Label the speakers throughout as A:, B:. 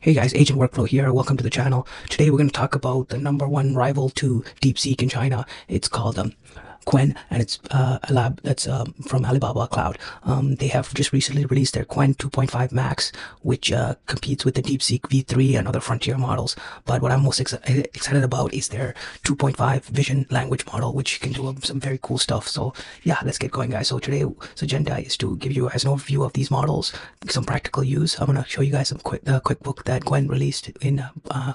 A: Hey guys, Agent Workflow here. Welcome to the channel. Today we're going to talk about the #1 rival to Deepseek in China. It's called QWen, and it's a lab that's from Alibaba Cloud. They have just recently released their QWen 2.5 Max, which competes with the Deepseek V3 and other frontier models. But what I'm most excited about is their 2.5 vision language model, which can do some very cool stuff. So yeah, let's get going, guys. So today's agenda is to give you guys an overview of these models, some practical use. I'm going to show you guys some quick book that QWen released in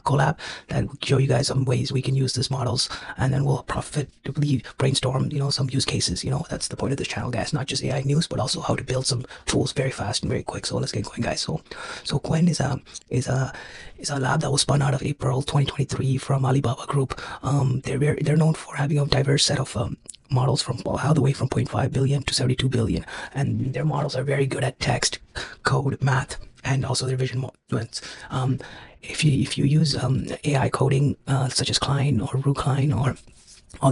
A: collab that will show you guys some ways we can use these models, and then we'll profitably brainstorm some use cases. That's the point of this channel, guys, not just AI news but also how to build some tools very fast and very quick. So let's get going, guys. So QWen is a lab that was spun out of April 2023 from Alibaba Group. They're known for having a diverse set of models from all the way from 0.5 billion to 72 billion, and their models are very good at text, code, math, and also their vision models. If you use AI coding such as Klein or Rucline or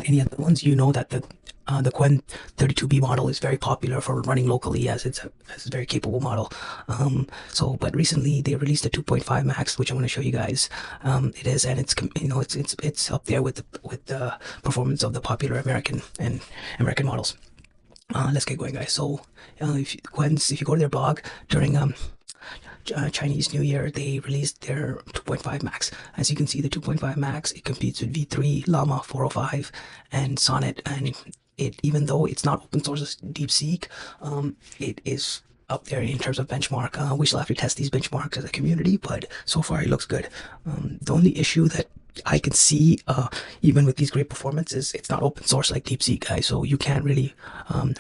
A: any other ones, you know that the QWen 32B model is very popular for running locally, as it's a very capable model. But recently they released a 2.5 Max, which I'm going to show you guys. It is, and it's up there with the performance of the popular American models. Let's get going, guys. So if you go to their blog during Chinese New Year, they released their 2.5 Max. As you can see, the 2.5 Max, it competes with V3, Llama 405, and Sonnet. And even though it's not open source as Deepseek, it is up there in terms of benchmark. We still have to test these benchmarks as a community, but so far it looks good. The only issue that I can see, even with these great performances, it's not open source like Deepseek, guys. So you can't really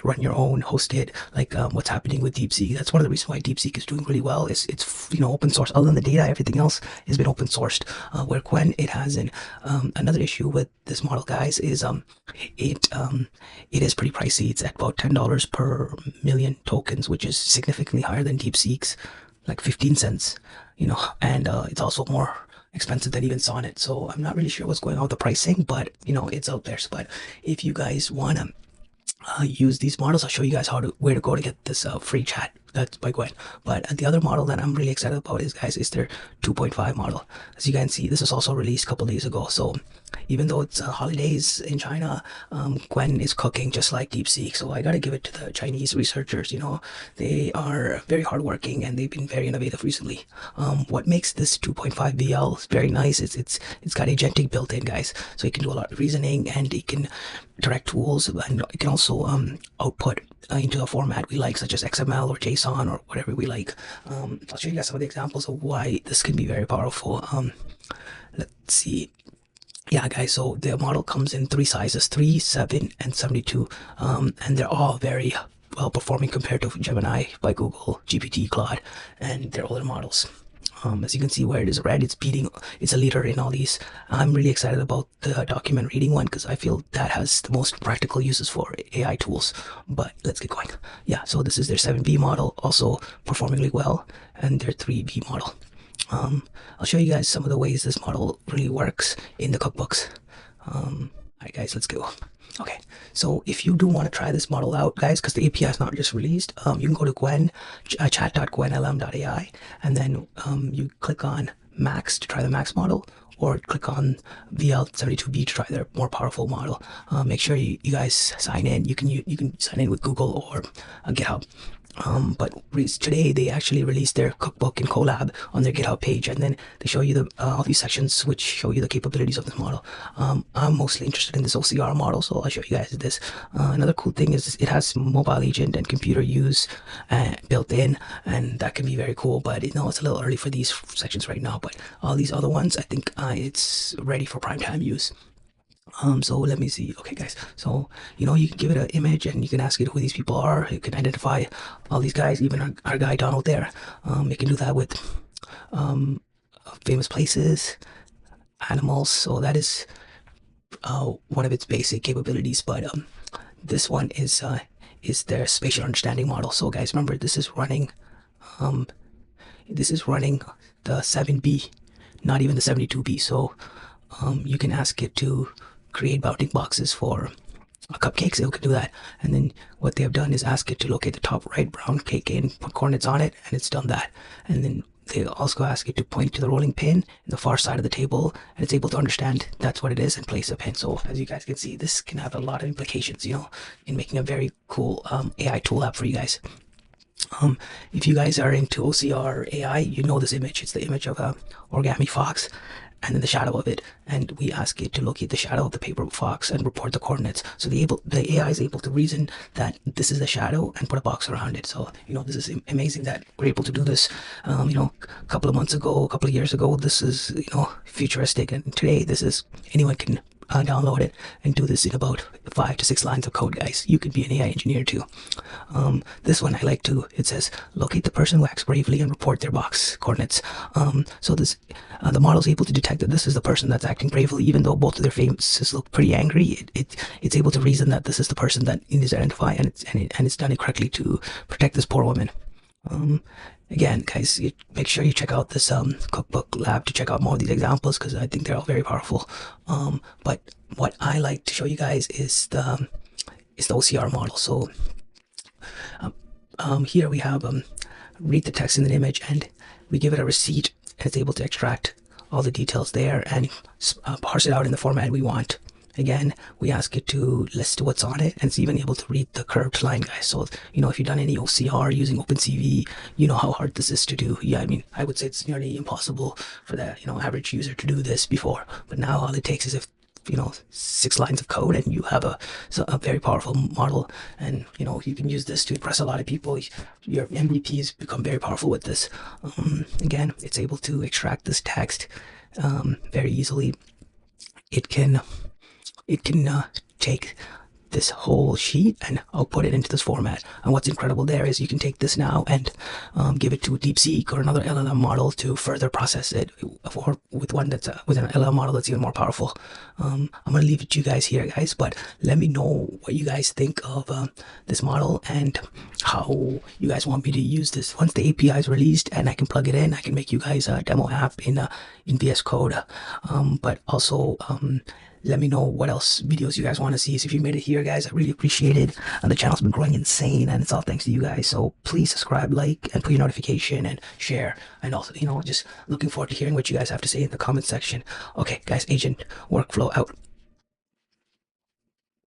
A: run your own hosted like what's happening with Deepseek. That's one of the reasons why Deepseek is doing really well. It's open source. Other than the data, everything else has been open sourced. Where QWen, it hasn't. Another issue with this model, guys, is it is pretty pricey. It's at about $10 per million tokens, which is significantly higher than Deepseek's, like 15 cents. And it's also more expensive than even Sonnet. So I'm not really sure what's going on with the pricing, but it's out there. But if you guys want to use these models, I'll show you guys where to go to get this free chat. That's by QWen. But the other model that I'm really excited about is their 2.5 model. As you can see, this was also released a couple days ago. So even though it's holidays in China, QWen is cooking just like Deepseek. So I gotta give it to the Chinese researchers. They are very hardworking and they've been very innovative recently. What makes this 2.5 VL very nice is it's got agentic built in, guys. So it can do a lot of reasoning, and it can direct tools, and it can also output into a format we like, such as XML or JSON or whatever we like. I'll show you guys some of the examples of why this can be very powerful. Let's see. Yeah, guys, so the model comes in 3 sizes, 3, 7, and 72, and they're all very well performing compared to Gemini by Google, GPT, Claude, and their older models. As you can see where it is red, it's a leader in all these. I'm really excited about the document reading one because I feel that has the most practical uses for AI tools. But let's get going. Yeah, so this is their 7B model, also performing really well, and their 3B model. I'll show you guys some of the ways this model really works in the cookbooks. Alright, guys, let's go. Okay, so if you do want to try this model out, guys, because the API is not just released, you can go to QWen, chat.qwenlm.ai, and then you click on Max to try the Max model, or click on VL72B to try their more powerful model. Make sure you guys sign in. You can sign in with Google or GitHub. But today they actually released their cookbook in collab on their GitHub page, and then they show you all these sections which show you the capabilities of this model. I'm mostly interested in this OCR model, so I'll show you guys this. Another cool thing is it has mobile agent and computer use built in, and that can be very cool. But it's a little early for these sections right now. But all these other ones, I think it's ready for prime time use. So let me see. Okay, guys, so you can give it an image and you can ask it who these people are. You can identify all these guys, even our guy Donald there. You can do that with famous places, animals. So that is one of its basic capabilities. But this one is their spatial understanding model. So guys, remember, this is running the 7B, not even the 72B. So you can ask it to create bounding boxes for cupcakes. It can do that. And then what they have done is ask it to locate the top right brown cake and put coordinates on it, and it's done that. And then they also ask you to point to the rolling pin in the far side of the table, and it's able to understand that's what it is and place a pin. So as you guys can see, this can have a lot of implications, in making a very cool AI tool app for you guys. If you guys are into OCR AI, you know this image. It's the image of a origami fox and then the shadow of it. And we ask it to locate the shadow of the paper fox and report the coordinates. So the AI is able to reason that this is the shadow and put a box around it. So, this is amazing that we're able to do this, a couple of months ago, a couple of years ago. This is, futuristic. And today, anyone can download it and do this in about 5 to 6 lines of code, guys. You could be an AI engineer too. This one I like too. It says locate the person who acts bravely and report their box coordinates. So the model is able to detect that this is the person that's acting bravely, even though both of their faces look pretty angry. It's able to reason that this is the person that it needs to identify, and it's done it correctly to protect this poor woman. Again, guys, make sure you check out this cookbook lab to check out more of these examples, because I think they're all very powerful. But what I like to show you guys is the OCR model. So here we have read the text in the image, and we give it a receipt, and it's able to extract all the details there and parse it out in the format we want. Again, we ask it to list what's on it, and it's even able to read the curved line, guys. So, if you've done any OCR using OpenCV, you know how hard this is to do. Yeah, I would say it's nearly impossible for the, average user to do this before. But now all it takes is 6 lines of code, and you have a very powerful model. And, you can use this to impress a lot of people. Your MVPs become very powerful with this. Again, it's able to extract this text very easily. It can take this whole sheet and output it into this format. And what's incredible there is you can take this now and give it to Deepseek or another LLM model to further process it, or with one that's with an LLM model that's even more powerful. I'm gonna leave it to you guys here, guys, but let me know what you guys think of this model and how you guys want me to use this. Once the API is released and I can plug it in, I can make you guys a demo app in VS Code. But also let me know what else videos you guys want to see. So if you made it here, guys, I really appreciate it. And the channel's been growing insane, and it's all thanks to you guys. So please subscribe, like, and put your notification and share. And also, just looking forward to hearing what you guys have to say in the comment section. Okay, guys, Agent Workflow out.